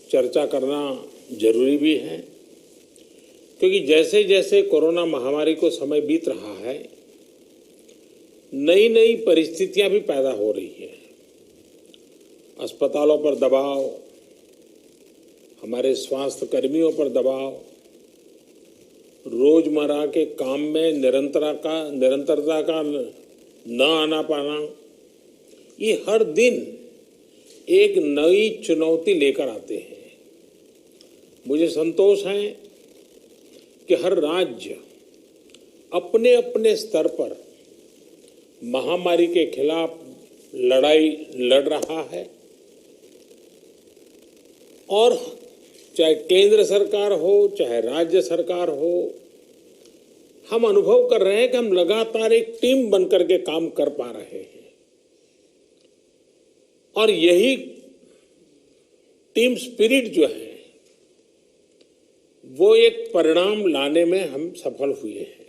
चर्चा करना जरूरी भी है, क्योंकि जैसे जैसे कोरोना महामारी को समय बीत रहा है, नई नई परिस्थितियां भी पैदा हो रही हैं। अस्पतालों पर दबाव, हमारे स्वास्थ्य कर्मियों पर दबाव, रोजमर्रा के काम में निरंतरता का न आना पाना, ये हर दिन एक नई चुनौती लेकर आते हैं। मुझे संतोष है कि हर राज्य अपने अपने स्तर पर महामारी के खिलाफ लड़ाई लड़ रहा है, और चाहे केंद्र सरकार हो चाहे राज्य सरकार हो, हम अनुभव कर रहे हैं कि हम लगातार एक टीम बनकर के काम कर पा रहे हैं, और यही टीम स्पिरिट जो है वो एक परिणाम लाने में हम सफल हुए हैं।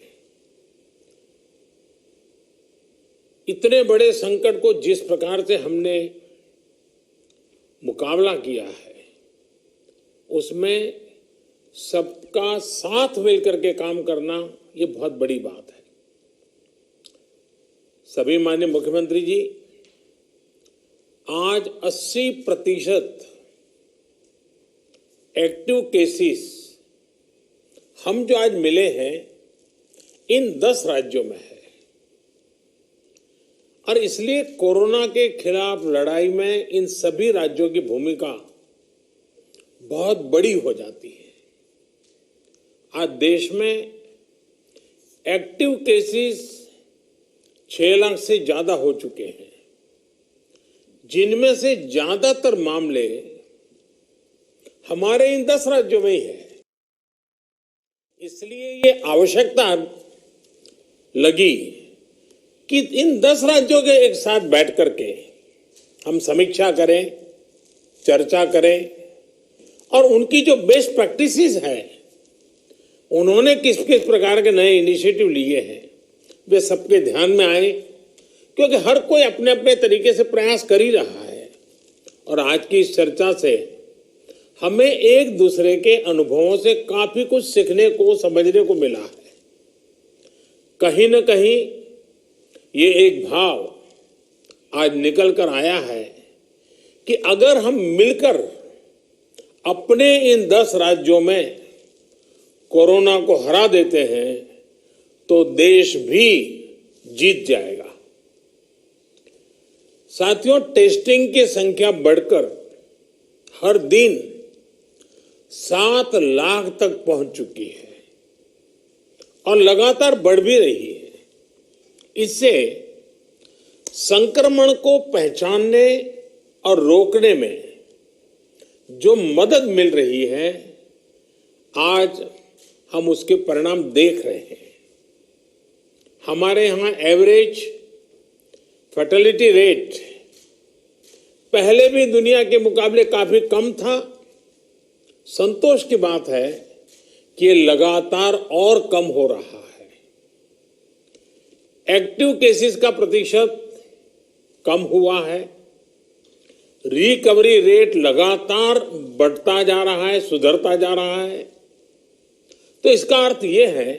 इतने बड़े संकट को जिस प्रकार से हमने मुकाबला किया है, उसमें सबका साथ मिलकर के काम करना ये बहुत बड़ी बात है। सभी माननीय मुख्यमंत्री जी, आज 80% एक्टिव केसेस हम जो आज मिले हैं इन 10 राज्यों में है, और इसलिए कोरोना के खिलाफ लड़ाई में इन सभी राज्यों की भूमिका बहुत बड़ी हो जाती है। आज देश में एक्टिव केसेस 6 लाख से ज्यादा हो चुके हैं, जिनमें से ज्यादातर मामले हमारे इन 10 राज्यों में ही है। इसलिए ये आवश्यकता लगी कि इन 10 राज्यों के एक साथ बैठ करके हम समीक्षा करें, चर्चा करें, और उनकी जो बेस्ट प्रैक्टिसेस है, उन्होंने किस किस प्रकार के नए इनिशिएटिव लिए हैं, वे सबके ध्यान में आए, क्योंकि हर कोई अपने अपने तरीके से प्रयास कर ही रहा है। और आज की इस चर्चा से हमें एक दूसरे के अनुभवों से काफी कुछ सीखने को, समझने को मिला है। कहीं न कहीं ये एक भाव आज निकल कर आया है कि अगर हम मिलकर अपने इन 10 राज्यों में कोरोना को हरा देते हैं तो देश भी जीत जाएगा। साथियों, टेस्टिंग की संख्या बढ़कर हर दिन 7 लाख तक पहुंच चुकी है और लगातार बढ़ भी रही है। इससे संक्रमण को पहचानने और रोकने में जो मदद मिल रही है, आज हम उसके परिणाम देख रहे हैं। हमारे यहां एवरेज फर्टिलिटी रेट पहले भी दुनिया के मुकाबले काफी कम था। संतोष की बात है कि ये लगातार और कम हो रहा है। एक्टिव केसेस का प्रतिशत कम हुआ है। रिकवरी रेट लगातार बढ़ता जा रहा है, सुधरता जा रहा है। तो इसका अर्थ यह है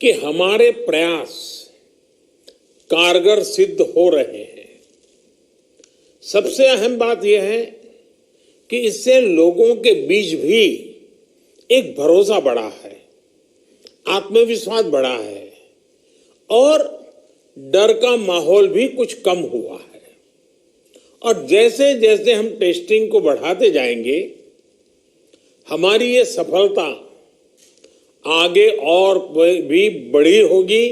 कि हमारे प्रयास कारगर सिद्ध हो रहे हैं। सबसे अहम बात यह है कि इससे लोगों के बीच भी एक भरोसा बढ़ा है, आत्मविश्वास बढ़ा है, और डर का माहौल भी कुछ कम हुआ है। और जैसे जैसे हम टेस्टिंग को बढ़ाते जाएंगे, हमारी ये सफलता आगे और भी बड़ी होगी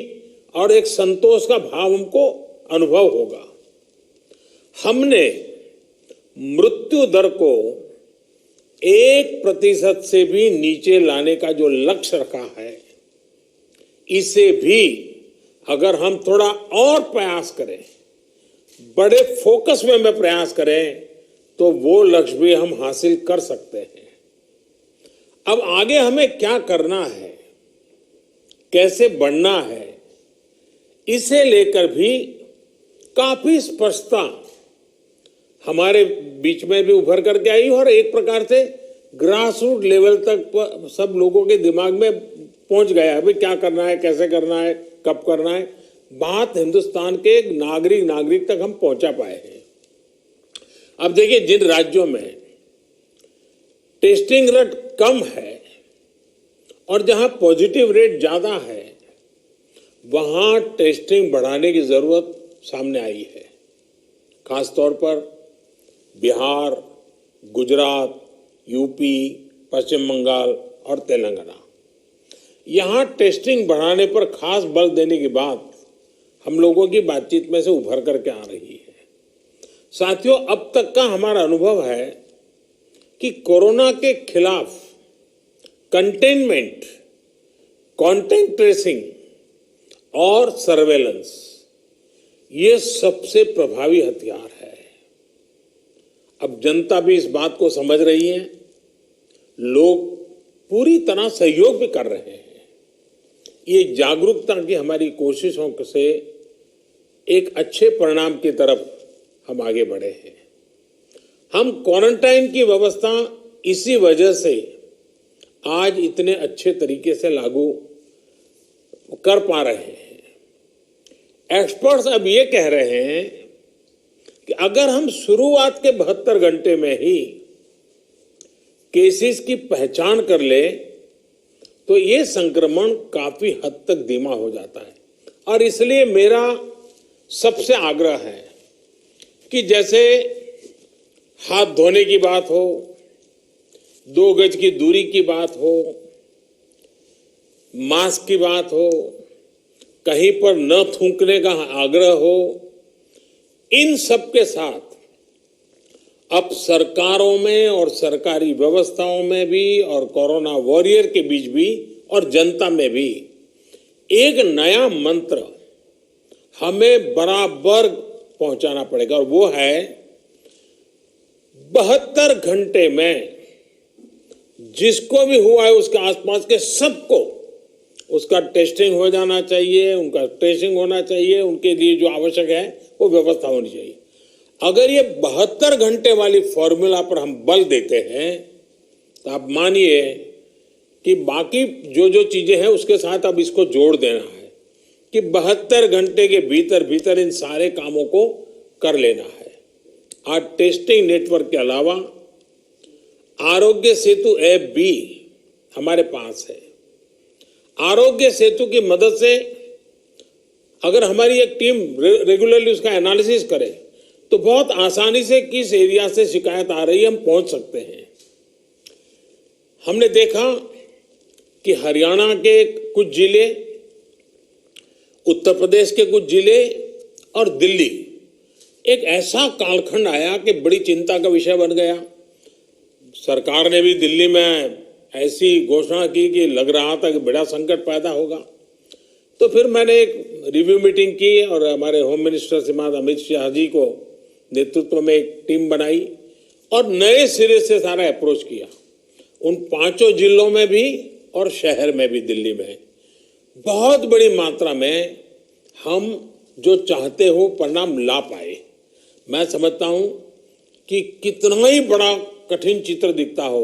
और एक संतोष का भाव हमको अनुभव होगा। हमने मृत्यु दर को 1% से भी नीचे लाने का जो लक्ष्य रखा है, इसे भी अगर हम थोड़ा और प्रयास करें, बड़े फोकस में प्रयास करें, तो वो लक्ष्य भी हम हासिल कर सकते हैं। अब आगे हमें क्या करना है, कैसे बढ़ना है, इसे लेकर भी काफी स्पष्टता हमारे बीच में भी उभर करके आई और एक प्रकार से ग्रास रूट लेवल तक सब लोगों के दिमाग में पहुंच गया है। भाई क्या करना है, कैसे करना है, कब करना है, बात हिंदुस्तान के एक नागरिक तक हम पहुंचा पाए हैं। अब देखिए, जिन राज्यों में टेस्टिंग रेट कम है और जहां पॉजिटिव रेट ज्यादा है, वहां टेस्टिंग बढ़ाने की जरूरत सामने आई है। खासतौर पर बिहार, गुजरात, यूपी, पश्चिम बंगाल और तेलंगाना, यहां टेस्टिंग बढ़ाने पर खास बल देने की बात हम लोगों की बातचीत में से उभर करके आ रही है। साथियों, अब तक का हमारा अनुभव है कि कोरोना के खिलाफ कंटेनमेंट, कॉन्टैक्ट ट्रेसिंग और सर्वेलेंस, ये सबसे प्रभावी हथियार है। अब जनता भी इस बात को समझ रही है, लोग पूरी तरह सहयोग भी कर रहे हैं। ये जागरूकता की हमारी कोशिशों से एक अच्छे परिणाम की तरफ हम आगे बढ़े हैं। हम क्वारंटाइन की व्यवस्था इसी वजह से आज इतने अच्छे तरीके से लागू कर पा रहे हैं। एक्सपर्ट्स अब ये कह रहे हैं कि अगर हम शुरुआत के 72 घंटे में ही केसेस की पहचान कर ले तो ये संक्रमण काफी हद तक धीमा हो जाता है। और इसलिए मेरा सबसे आग्रह है कि जैसे हाथ धोने की बात हो, 2 गज की दूरी की बात हो, मास्क की बात हो, कहीं पर न थूकने का आग्रह हो, इन सब के साथ अब सरकारों में और सरकारी व्यवस्थाओं में भी और कोरोना वॉरियर के बीच भी और जनता में भी एक नया मंत्र हमें बराबर पहुंचाना पड़ेगा, और वो है 72 घंटे में जिसको भी हुआ है उसके आसपास के सबको उसका टेस्टिंग हो जाना चाहिए, उनका ट्रेसिंग होना चाहिए, उनके लिए जो आवश्यक है वो व्यवस्था होनी चाहिए। अगर ये 72 घंटे वाली फॉर्मूला पर हम बल देते हैं तो आप मानिए कि बाकी जो जो चीजें हैं उसके साथ अब इसको जोड़ देना है कि 72 घंटे के भीतर भीतर इन सारे कामों को कर लेना है। आज टेस्टिंग नेटवर्क के अलावा आरोग्य सेतु ऐप भी हमारे पास है। आरोग्य सेतु की मदद से अगर हमारी एक टीम रेगुलरली उसका एनालिसिस करे तो बहुत आसानी से किस एरिया से शिकायत आ रही है हम पहुंच सकते हैं। हमने देखा कि हरियाणा के कुछ जिले, उत्तर प्रदेश के कुछ जिले और दिल्ली, एक ऐसा कालखंड आया कि बड़ी चिंता का विषय बन गया। सरकार ने भी दिल्ली में ऐसी घोषणा की कि लग रहा था कि बड़ा संकट पैदा होगा। तो फिर मैंने एक रिव्यू मीटिंग की और हमारे होम मिनिस्टर श्रीमान अमित शाह जी को नेतृत्व में एक टीम बनाई और नए सिरे से सारा अप्रोच किया। उन 5 जिलों में भी और शहर में भी, दिल्ली में बहुत बड़ी मात्रा में हम जो चाहते हो परिणाम ला पाए। मैं समझता हूं कि कितना ही बड़ा कठिन चित्र दिखता हो,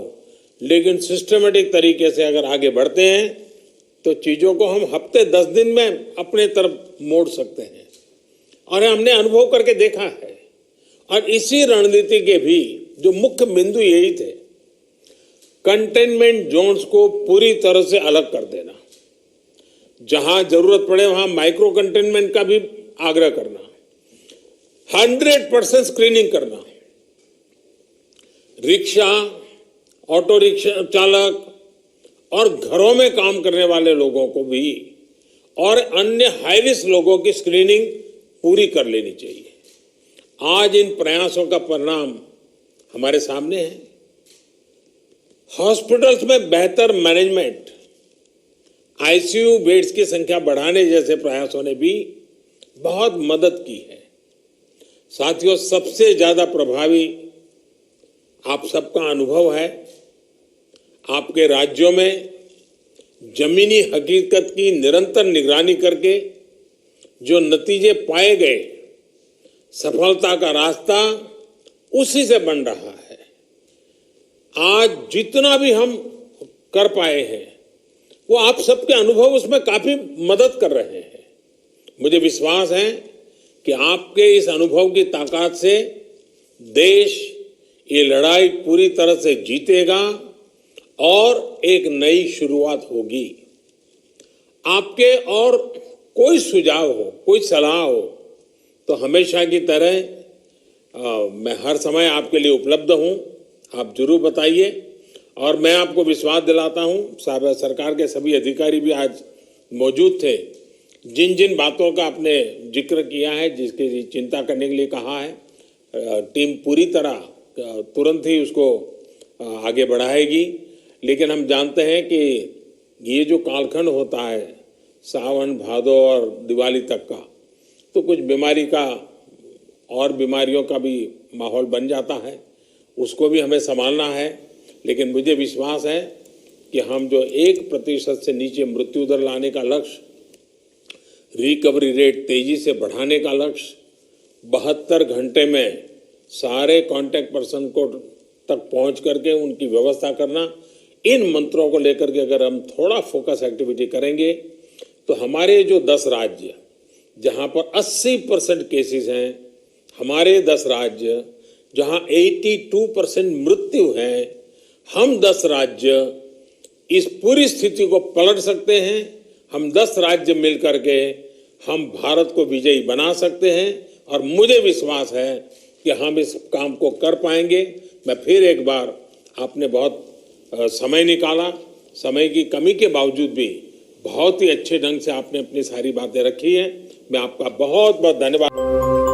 लेकिन सिस्टमेटिक तरीके से अगर आगे बढ़ते हैं तो चीजों को हम हफ्ते 10 दिन में अपने तरफ मोड़ सकते हैं। और हमने अनुभव करके देखा है। और इसी रणनीति के भी जो मुख्य बिंदु यही थे, कंटेनमेंट जोन्स को पूरी तरह से अलग कर देना, जहां जरूरत पड़े वहां माइक्रो कंटेनमेंट का भी आग्रह करना, 100% स्क्रीनिंग करना, रिक्शा, ऑटो रिक्शा चालक और घरों में काम करने वाले लोगों को भी और अन्य हाई रिस्क लोगों की स्क्रीनिंग पूरी कर लेनी चाहिए। आज इन प्रयासों का परिणाम हमारे सामने है। हॉस्पिटल्स में बेहतर मैनेजमेंट, आईसीयू बेड्स की संख्या बढ़ाने जैसे प्रयासों ने भी बहुत मदद की है। साथियों, सबसे ज्यादा प्रभावी आप सबका अनुभव है। आपके राज्यों में जमीनी हकीकत की निरंतर निगरानी करके जो नतीजे पाए गए, सफलता का रास्ता उसी से बन रहा है। आज जितना भी हम कर पाए हैं वो आप सबके अनुभव उसमें काफी मदद कर रहे हैं। मुझे विश्वास है कि आपके इस अनुभव की ताकत से देश ये लड़ाई पूरी तरह से जीतेगा और एक नई शुरुआत होगी। आपके और कोई सुझाव हो, कोई सलाह हो तो हमेशा की तरह मैं हर समय आपके लिए उपलब्ध हूं। आप जरूर बताइए। और मैं आपको विश्वास दिलाता हूं, सरकार के सभी अधिकारी भी आज मौजूद थे। जिन जिन बातों का आपने जिक्र किया है, जिसकी चिंता करने के लिए कहा है, टीम पूरी तरह तुरंत ही उसको आगे बढ़ाएगी। लेकिन हम जानते हैं कि ये जो कालखंड होता है सावन भादो और दिवाली तक का, तो कुछ बीमारी का और बीमारियों का भी माहौल बन जाता है, उसको भी हमें संभालना है। लेकिन मुझे विश्वास है कि हम जो 1% से नीचे मृत्यु दर लाने का लक्ष्य, रिकवरी रेट तेजी से बढ़ाने का लक्ष्य, 72 घंटे में सारे कांटेक्ट पर्सन को तक पहुंच करके उनकी व्यवस्था करना, इन मंत्रों को लेकर के अगर हम थोड़ा फोकस एक्टिविटी करेंगे तो हमारे जो 10 राज्य जहां पर 80% केसेस हैं, हमारे 10 राज्य जहां 82% मृत्यु है, हम 10 राज्य इस पूरी स्थिति को पलट सकते हैं। हम 10 राज्य मिलकर के हम भारत को विजयी बना सकते हैं और मुझे विश्वास है कि हम इस काम को कर पाएंगे। मैं फिर एक बार, आपने बहुत समय निकाला, समय की कमी के बावजूद भी बहुत ही अच्छे ढंग से आपने अपनी सारी बातें रखी हैं। मैं आपका बहुत बहुत धन्यवाद।